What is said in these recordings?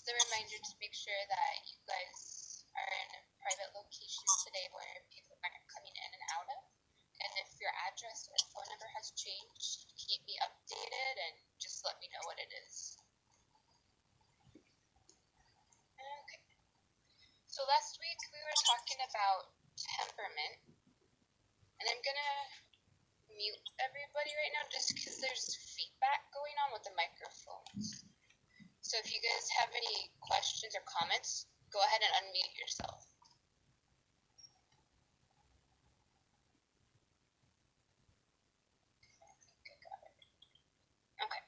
just a reminder to make sure that you guys are in a private location today where people aren't coming in and out of. And if your address or phone number has changed, keep me updated and just let me know what it is. Okay. So last week we were talking about temperament, and I'm gonna mute everybody right now just because there's feedback going on with the microphones. So if you guys have any questions or comments, go ahead and unmute yourself. Okay.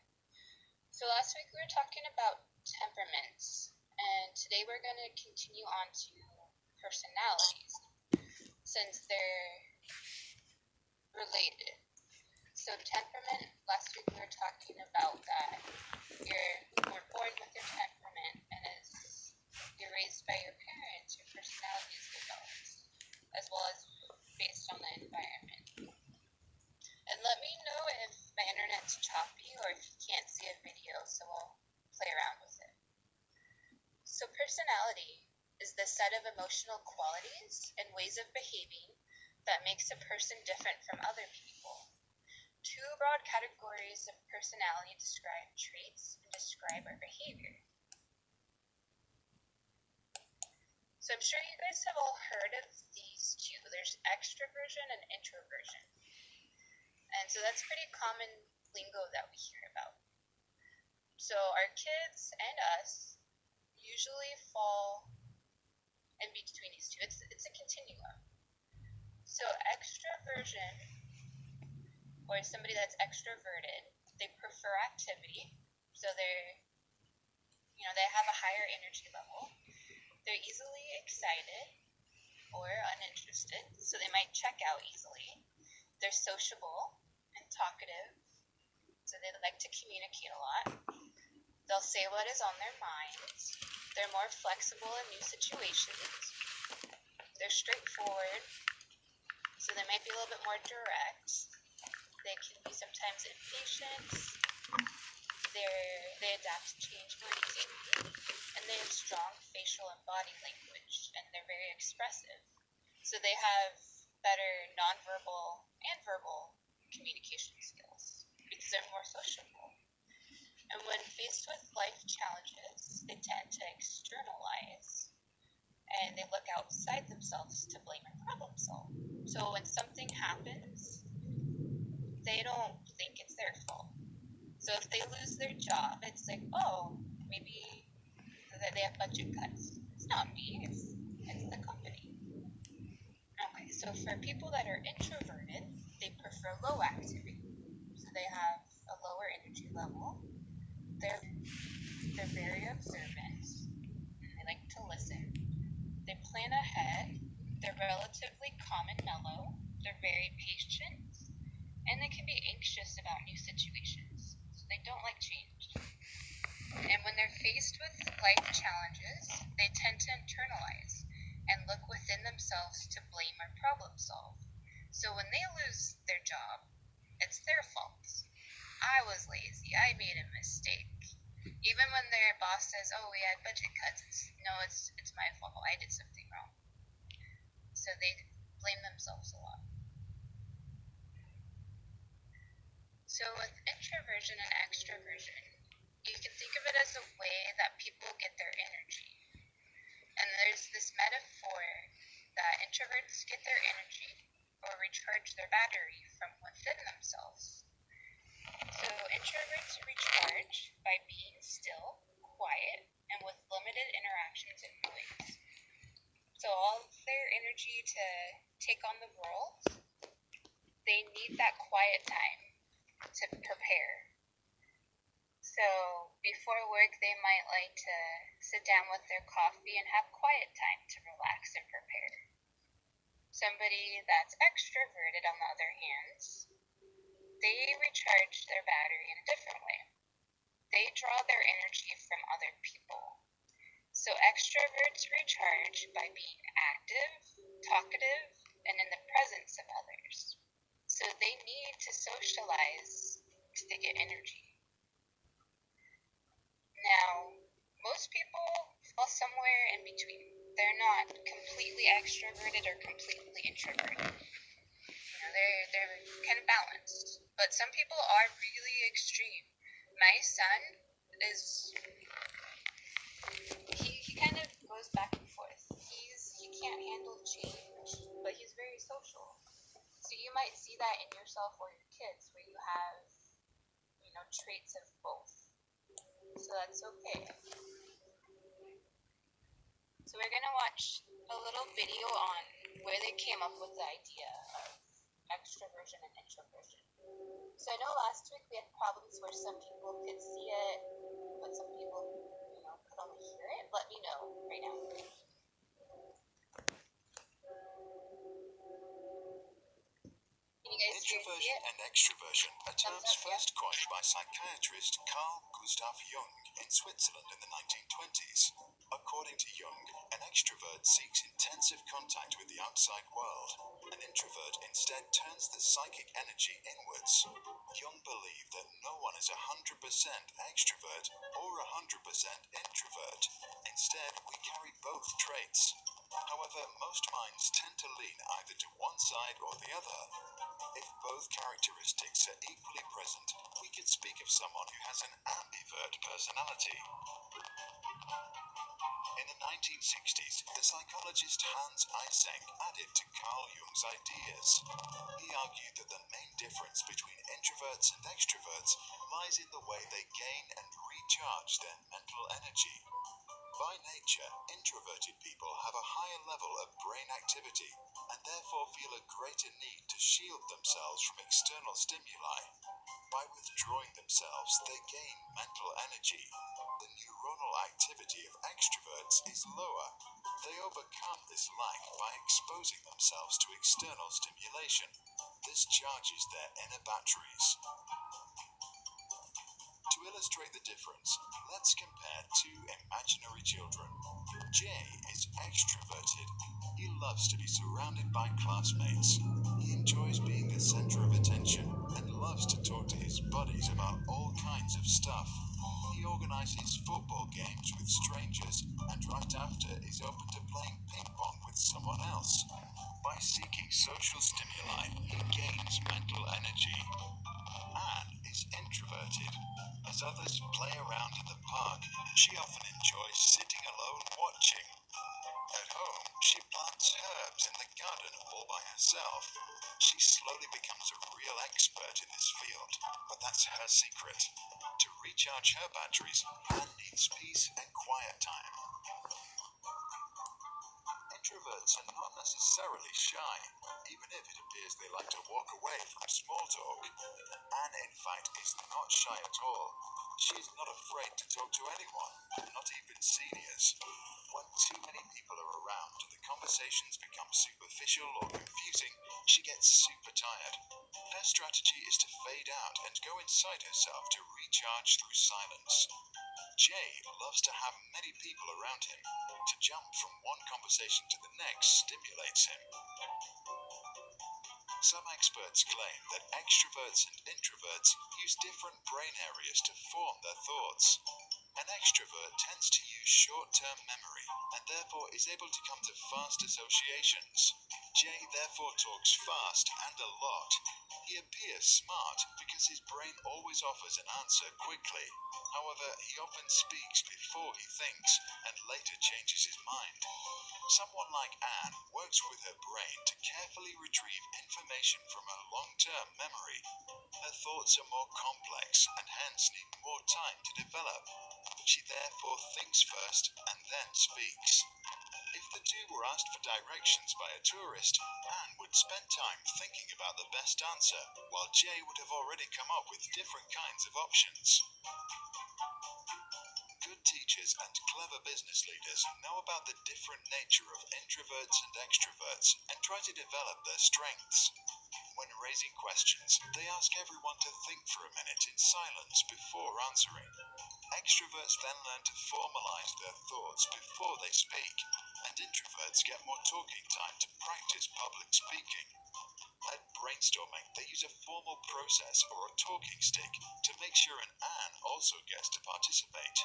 So last week we were talking about temperaments, and today we're going to continue on to personalities, since they're related. So temperament, last week we were talking about that you're born with your temperament, and as you're raised by your parents, your personality is developed, as well as based on the environment. And let me know if my internet's choppy or if you can't see a video, so I'll play around with it. So personality is the set of emotional qualities and ways of behaving that makes a person different from other people. Two broad categories of personality describe traits and describe our behavior. So I'm sure you guys have all heard of these two. There's extroversion and introversion. And so that's pretty common lingo that we hear about. So our kids and us usually fall in between these two. It's a continuum. So extroversion, or somebody that's extroverted, they prefer activity. So they have a higher energy level. They're easily excited or uninterested, so they might check out easily. They're sociable and talkative, so they like to communicate a lot. They'll say what is on their minds. They're more flexible in new situations. They're straightforward, so they might be a little bit more direct. They can be sometimes impatient. They adapt to change more easily, and they have strong facial and body language, and they're very expressive. So they have better nonverbal and verbal communication skills because they're more sociable. And when faced with life challenges, they tend to externalize, and they look outside themselves to blame or problem solve. So when something happens, they don't think it's their fault. So if they lose their job, it's like, oh, maybe they have budget cuts. It's not me, it's the company. Okay, so for people that are introverted, they prefer low activity. So they have a lower energy level. They're very observant. They like to listen. They plan ahead. They're relatively calm and mellow. They're very patient. And they can be anxious about new situations. So they don't like change. And when they're faced with life challenges, they tend to internalize and look within themselves to blame or problem solve. So when they lose their job, it's their fault. I was lazy. I made a mistake. Even when their boss says, oh, we had budget cuts, it's my fault. I did something wrong. So they blame themselves a lot. So with introversion and extroversion, you can think of it as a way that people get their energy. And there's this metaphor that introverts get their energy or recharge their battery from within themselves. So introverts recharge by being still, quiet, and with limited interactions and noise. So all of their energy to take on the world, they need that quiet time to prepare. So before work, they might like to sit down with their coffee and have quiet time to relax and prepare. Somebody that's extroverted, on the other hand, they recharge their battery in a different way. They draw their energy from other people. So extroverts recharge by being active, talkative, and in the presence of others. So they need to socialize to get energy. Now, Most people fall somewhere in between. They're not completely extroverted or completely introverted. They're kind of balanced. But some people are really extreme. My son is he kind of goes back and forth. He can't handle change, but he's very social. So you might see that in yourself or your kids, where you have traits of both. So that's okay. So we're gonna watch a little video on where they came up with the idea of extroversion and introversion. So I know last week we had problems where some people could see it, but some people, could only hear it. Let me know right now. Can you guys hear Introversion and extroversion are terms first coined by psychiatrist Carl Gustav Jung in Switzerland in the 1920s. According to Jung, an extrovert seeks intensive contact with the outside world. An introvert instead turns the psychic energy inwards. Jung believed that no one is 100% extrovert or 100% introvert. Instead, we carry both traits. However, most minds tend to lean either to one side or the other. If both characteristics are equally present, we can speak of someone who has an ambivert personality. In the 1960s, the psychologist Hans Eysenck added to Carl Jung's ideas. He argued that the main difference between introverts and extroverts lies in the way they gain and recharge their mental energy. By nature, introverted people have a higher level of brain activity and therefore feel a greater need to shield themselves from external stimuli. By withdrawing themselves, they gain mental energy. The neuronal activity of extroverts is lower. They overcome this lack by exposing themselves to external stimulation. This charges their inner batteries. To illustrate the difference, let's compare two imaginary children. Jay is extroverted. He loves to be surrounded by classmates. He enjoys being the center of attention and loves to talk to his buddies about all kinds of stuff. He organizes football games with strangers and right after is open to playing ping pong with someone else. By seeking social stimuli, he gains mental energy. Anne is introverted. As others play around in the park, she often enjoys sitting alone watching. At home, she plants herbs in the garden all by herself. She slowly becomes a real expert in this field, but that's her secret. To recharge her batteries, Anne needs peace and quiet time. Introverts are not necessarily shy, even if it appears they like to walk away from small talk. Anne, in fact, is not shy at all. She is not afraid to talk to anyone, not even seniors. When too many people are around and the conversations become superficial or confusing, she gets super tired. Her strategy is to fade out and go inside herself to recharge through silence. Jay loves to have many people around him. To jump from one conversation to the next stimulates him. Some experts claim that extroverts and introverts use different brain areas to form their thoughts. An extrovert tends to use short-term memory and therefore is able to come to fast associations. Jay therefore talks fast and a lot. He appears smart because his brain always offers an answer quickly. However, he often speaks before he thinks and later changes his mind. Someone like Anne works with her brain to carefully retrieve information from her long-term memory. Her thoughts are more complex and hence need more time to develop. She therefore thinks first and then speaks. If the two were asked for directions by a tourist, Anne would spend time thinking about the best answer, while Jay would have already come up with different kinds of options. Good teachers and clever business leaders know about the different nature of introverts and extroverts and try to develop their strengths. When raising questions, they ask everyone to think for a minute in silence before answering. Extroverts then learn to formalize their thoughts before they speak, and introverts get more talking time to practice public speaking. At brainstorming, they use a formal process or a talking stick to make sure an Anne also gets to participate.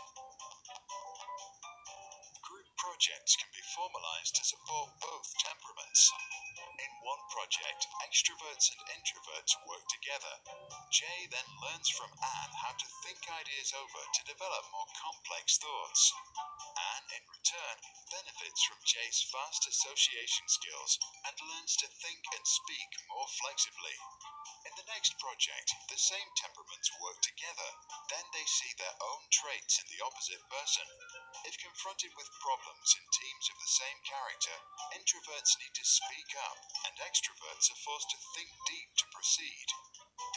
projects can be formalized to support both temperaments. In one project, extroverts and introverts work together. Jay then learns from Anne how to think ideas over to develop more complex thoughts. Anne, in return, benefits from Jay's fast association skills and learns to think and speak more flexibly. In the next project, the same temperaments work together. Then they see their own traits in the opposite person. If confronted with problems in teams of the same character, introverts need to speak up, and extroverts are forced to think deep to proceed.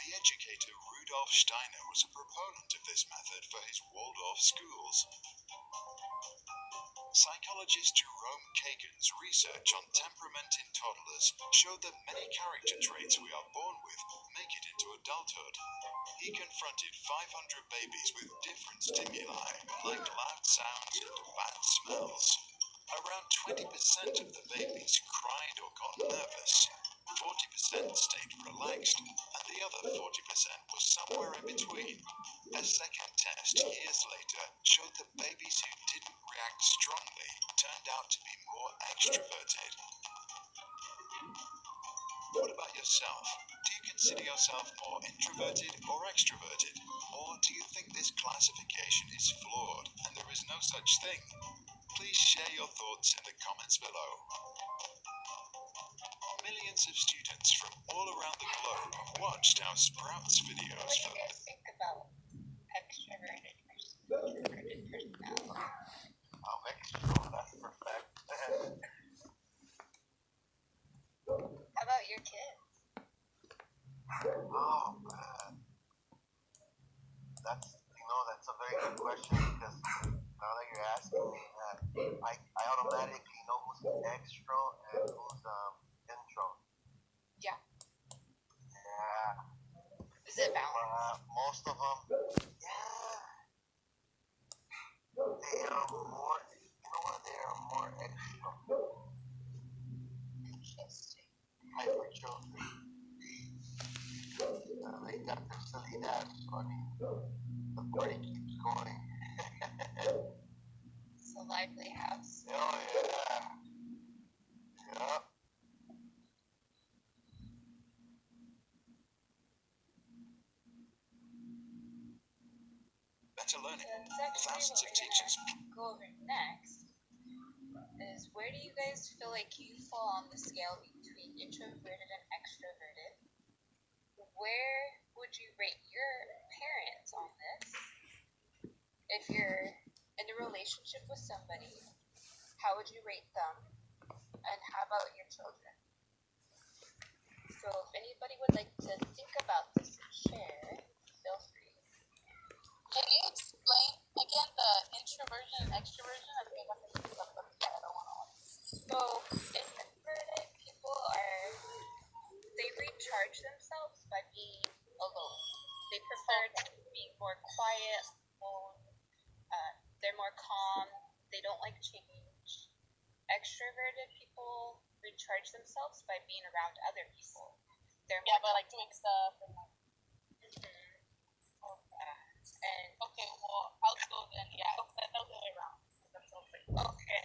The educator Rudolf Steiner was a proponent of this method for his Waldorf schools. Psychologist Jerome Kagan's research on temperament in toddlers showed that many character traits we are born with make it into adulthood. He confronted 500 babies with different stimuli, like loud sounds and bad smells. Around 20% of the babies cried or got nervous. 40% stayed relaxed, and the other 40% was somewhere in between. A second test years later showed that babies who didn't react strongly turned out to be more extroverted. What about yourself? Do you consider yourself more introverted or extroverted? Or do you think this classification is flawed and there is no such thing? Please share your thoughts in the comments below. Millions of students from all around the globe have watched our Sprouts videos What do for you guys think about extroverted versus introverted personality? I'm extra, that's perfect. How about your kids? Oh man, that's a very good question because now that you're asking me that, I automatically know who's extra and who's intro. Yeah. Yeah. Is it balanced? Most of them, yeah, they are more. You know what? They are more extra. Interesting. Hyper children. They got their silly dads, so I mean, the party keeps going. It's a lively house. Oh yeah. Yeah. better learning. That's Thousands of actually teachers. what we're gonna go over next. Is where do you guys feel like you fall on the scale between introverted and extroverted? Where would you rate your parents on this? If you're in a relationship with somebody, how would you rate them? And how about your children? So if anybody would like to think about this and share, feel free. Can you explain again the introversion and extroversion? I think I'm going to look up the I don't want to. So introverted people they recharge themselves by being alone. They prefer to be more quiet, alone. They're more calm. They don't like change. Extroverted people recharge themselves by being around other people. They're more but like doing stuff and like. And Okay, well, I'll go then. Yeah, that was the way around. That's so pretty. okay.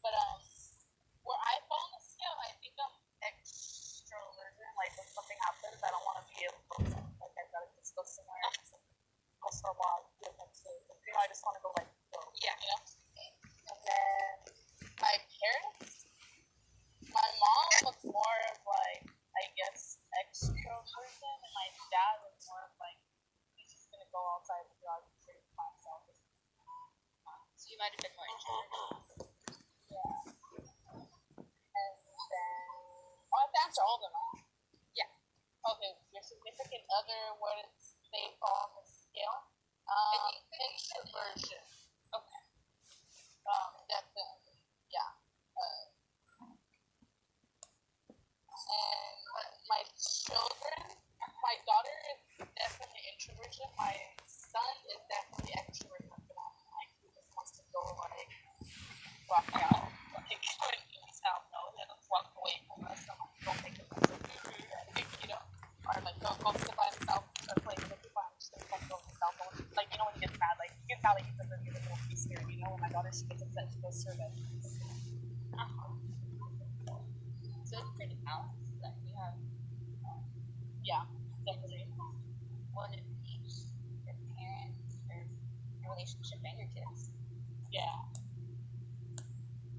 But where I fall on the scale, I think I'm extroverted. Like when something happens, I don't want to be able to. Like I gotta just go somewhere. Go for a while. I just want to go like go. Yeah. You know. And then my parents, my mom was more of like I guess extroversion, and my dad was more of like he's just gonna go outside and do everything by himself. So you might have been more introverted. Yeah. And then I have to answer all of them. Right? Yeah. Okay, your significant other, where does they fall on the scale? Introversion. Okay. Definitely. Yeah. And my children, my daughter is definitely introversion. My son is definitely extroversion. Like he just wants to go like walk out, like in his house, no, and walk away from us. I'm like, don't take it. You know, or like go sit by himself or play with the fun. Just like go himself. Like you know when he gets mad, like he gets mad, like he doesn't get a little piece here. You know when my daughter daughter, she gets upset, she goes to her bed. So it's pretty balanced that you have Yeah, definitely. one of each, your parents, your relationship, and your kids. Yeah.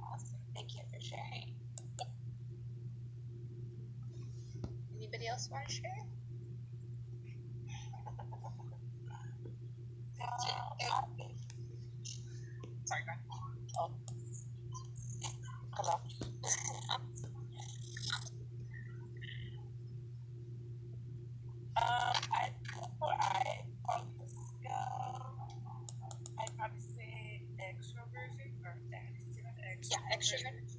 Awesome. Thank you for sharing. Anybody else want to share? Sorry, go ahead. Oh. Hello. I'd probably say extroversion or extrovert. Yeah, extrovert.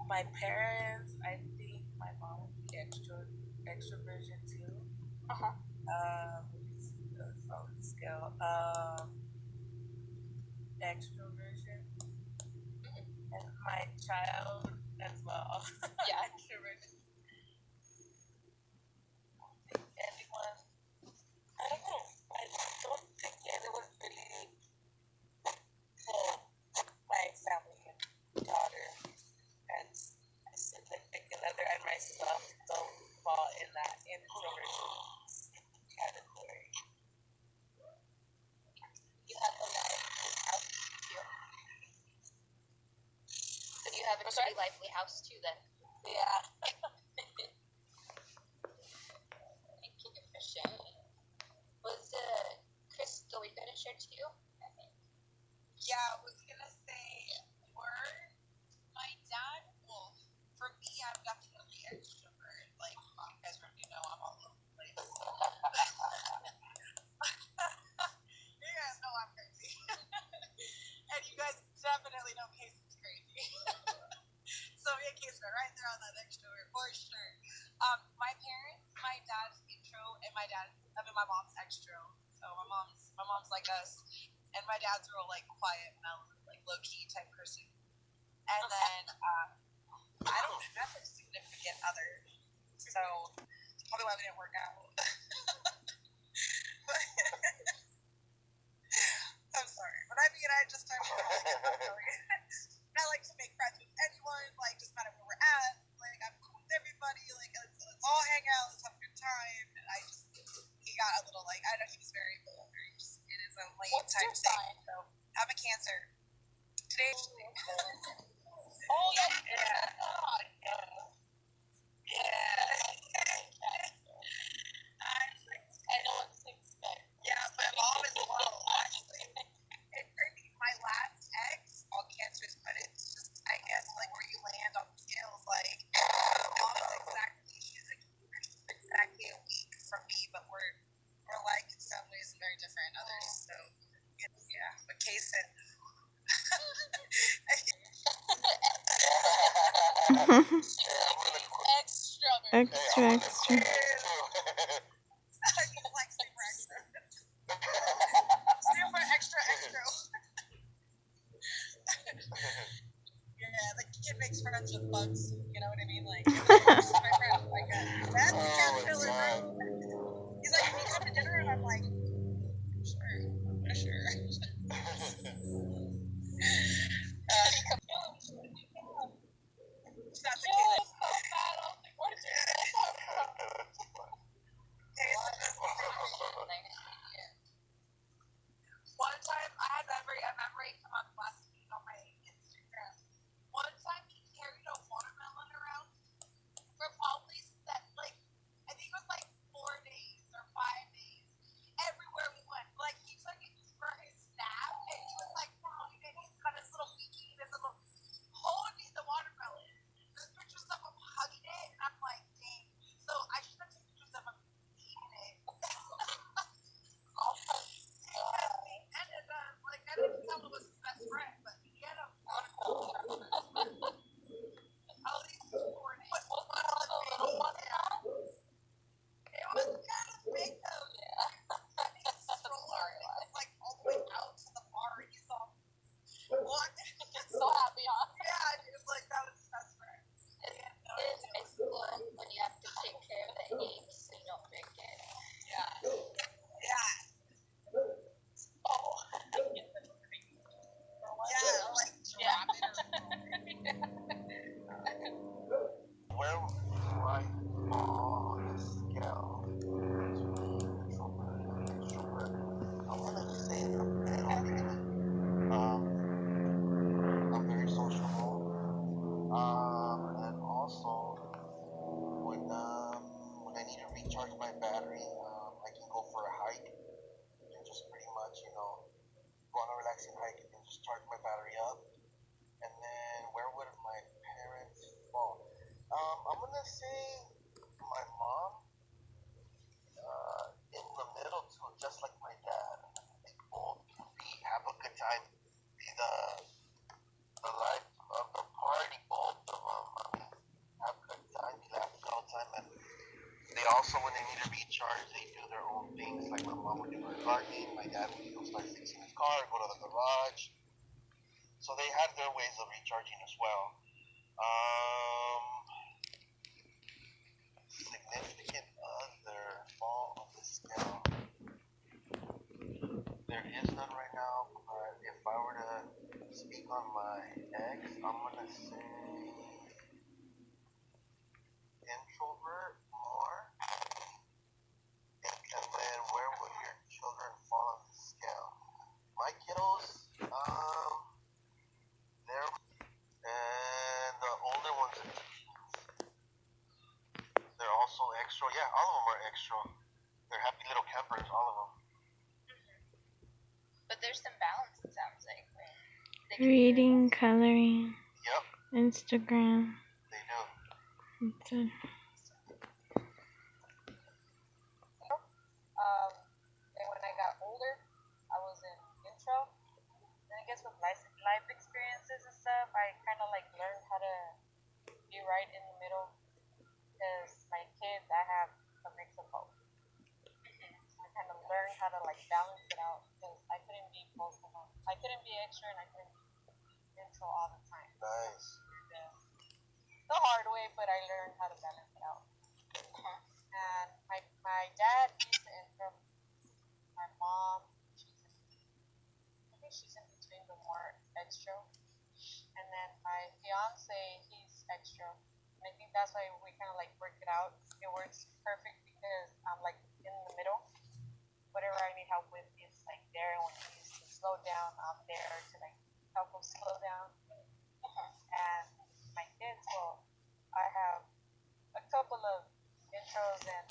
My parents, I think my mom would be extroversion too. Scale. Extroversion. And my child as well. Yeah. Extroversion. Anyone? I don't know. I don't think anyone really. My family and daughter and my significant other and myself don't fall in that introversion category. You have a lively house too. So you have a pretty lively house too then. Yeah. Thank you for sharing. Was Crystal, were you going to share too? I think. Yeah, I was gonna say, my dad, well, for me, I'm definitely extrovert. Like, you guys already know I'm all over the place. You guys know I'm crazy. And you guys definitely know Casey's crazy. So, yeah, Casey, right there on that extrovert, for sure. My parents, my dad's intro, and my mom's extro. So, my mom's like us. And my dad's real, like, quiet, mellow, like, low-key type person. And then, I don't have a significant other. So, probably why we didn't work out. But, I'm sorry. But I mean, I just started I like to make friends with anyone, like, just matter where we're at. Like, I'm cool with everybody. Like, let's all hang out. Let's have a good time. And he got a little, like, I know he was very just in his own lane type thing. So, I'm a Cancer. Today, Oh, yeah. Oh, yeah. I know what to expect. Yeah, my mom is low. Actually, it's crazy. My last ex, all Cancers, but it's just, I guess, like, where you land on the scales. Like, my mom is she's exactly a week from me, but we're like, in some ways, and very different in others. So, yeah, but Casey. Extrovert. Extra. Like super extra. Super extra. Yeah, the kid makes friends with bugs. You know what I mean? Like, my friend, like, that's a caterpillar, bro. He's like, can we come to dinner? And I'm like, sure. She's not the kid. So bad. I was like, where did you get that from? I fall on the scale between introvert and extrovert, I'm gonna say in the middle, really. I'm very sociable. And also when I need to recharge my battery, I can go for a hike and just pretty much, go on a relaxing hike and just charge my battery up. And then where would my parents fall? I'm gonna say my mom, in the middle too, just like my dad. They both can have a good time, be the life of the party, both of them. I mean, have a good time, be laughing all the time, and they also, when they need to recharge, they do their own things. Like my mom would do her gardening, my dad would go start fixing his car, go to the garage. So they had their ways of recharging as well. Significant other fall on the scale. There is none right now, but if I were to speak on my ex, I'm gonna say introvert more. And then where would your children fall on the scale? My kiddos, they're and the older ones, they're also extra. Yeah, all of them are extra. They're happy little campers, all of them. But there's some balance, it sounds like. Right? Reading, coloring, Yep, Instagram. they do. And when I got older, I was in intro. And I guess with life experiences and stuff, I kind of like learned how to be right in the middle. Because my kids, I have a mix of both. I kind of learned how to like balance it out because I couldn't be both of them. I couldn't be extra and I couldn't be intro all the time. Nice. The hard way, but I learned how to balance it out. And my dad, he's the intro. My mom, I think she's in between the more extra. And then my fiance, he's extra. And I think that's why we kind of like work it out. It works perfect because I'm like in the middle. Whatever I need help with, he's like there. And when he needs to slow down, I'm there to like help him slow down. And my kids, well, I have a couple of intros and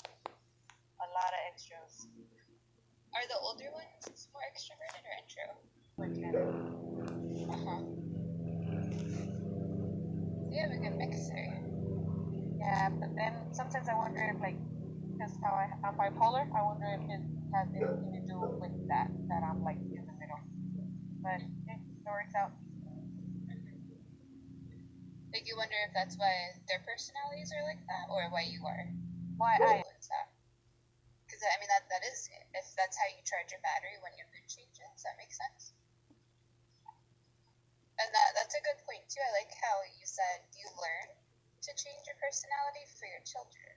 a lot of extras. Are the older ones more extroverted or intro? You have a good mix there. Yeah, but then sometimes I wonder if like, because I'm bipolar, I wonder if it has anything to do with that I'm like in the middle. But it works out. Like you wonder if that's why their personalities are like that, or why you are. Why I Influence that? Because I mean that is if that's how you charge your battery when your mood changes. That makes sense. And that's a good point too. I like how you said you learn to change your personality for your children.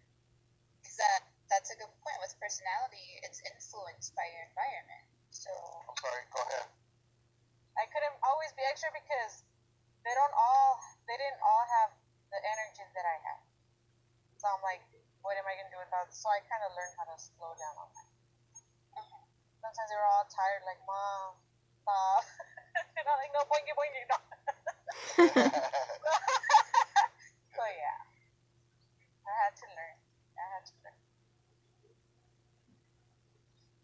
Because that's a good point. With personality, it's influenced by your environment. So I'm sorry, go ahead. I couldn't always be extra because they didn't all have the energy that I have. So I'm like, what am I gonna do without? So I kind of learned how to slow down on that. Sometimes they were all tired, like mom, stop. And I'm like, no, boingy, boingy, no. So yeah, I had to learn.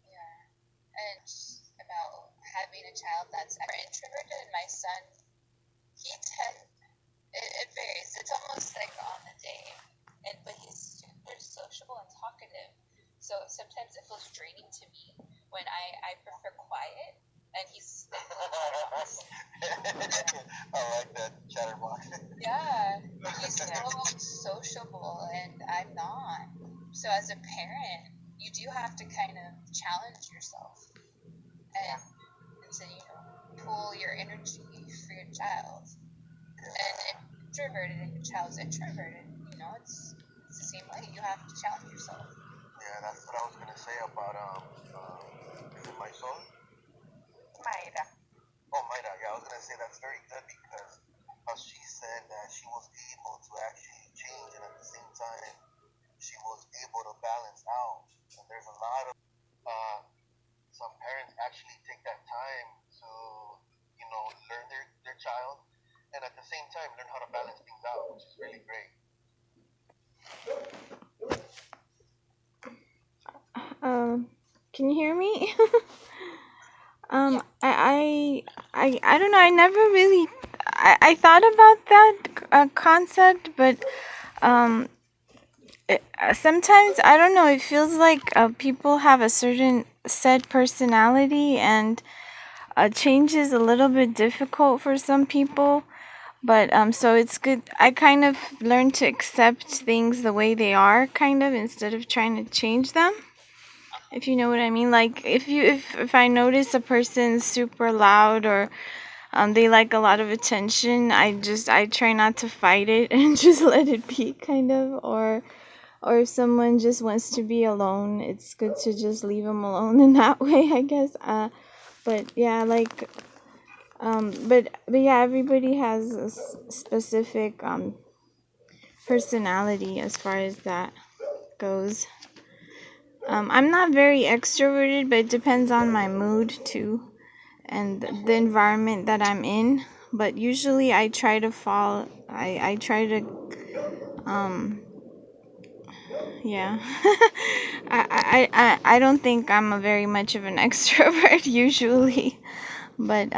yeah, and about having a child that's more introverted. And my son, it varies. It's almost like on the day, but he's super sociable and talkative. So sometimes it feels draining to me when I prefer quiet, and he's. I like that chatterbox. Yeah, he's so sociable, and I'm not. So as a parent, you do have to kind of challenge yourself, and so pull your energy for your child. And if introverted and your child's introverted, it's the same way. You have to challenge yourself. Yeah, that's what I was gonna say about is it my son? Mayra. Oh, Mayra. Yeah, I was gonna say that's very good because she said that she was able to actually change and at the same time time learn how to balance things out, which is really great. Can you hear me? I don't know. I never really, I thought about that concept, but sometimes I don't know. It feels like people have a certain set personality, and change is a little bit difficult for some people. But so it's good. I kind of learned to accept things the way they are, kind of, instead of trying to change them. If you know what I mean. Like if I notice a person's super loud, or they like a lot of attention, I try not to fight it and just let it be, kind of. Or if someone just wants to be alone, it's good to just leave them alone in that way, I guess. But yeah, like but yeah, everybody has a specific personality as far as that goes. I'm not very extroverted, but it depends on my mood too, and the environment that I'm in. But usually I try to I try to yeah. I don't think I'm a very much of an extrovert usually, but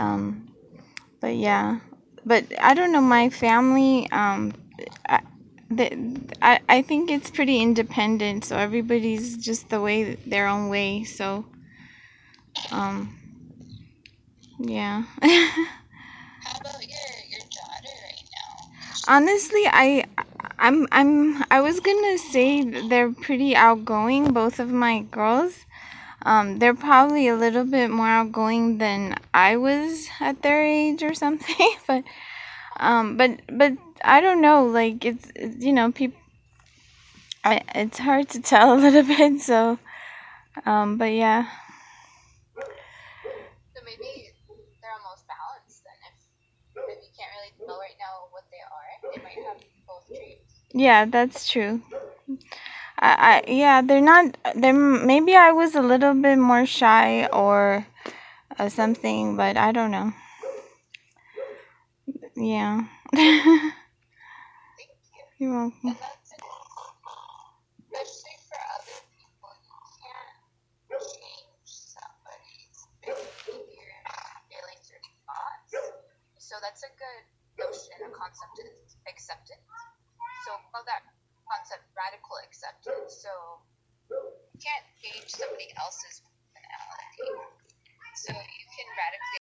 yeah. But I don't know, my family I, I think it's pretty independent, so everybody's just their own way. So yeah. How about your daughter right now? Honestly, I was gonna say they're pretty outgoing, both of my girls. They're probably a little bit more outgoing than I was at their age or something. But I don't know. Like it's people. It's hard to tell a little bit. So but yeah. So maybe they're almost balanced then. If you can't really tell right now what they are, they might have both traits. Yeah, that's true. Yeah, they're not. Maybe I was a little bit more shy or something, but I don't know. Yeah. Thank you. You're welcome. And that's it. Especially for other people, you can't change somebody's behavior, feelings, or thoughts. So that's a good notion, a concept is acceptance. So call that concept radical acceptance. So you can't change somebody else's personality. So you can radically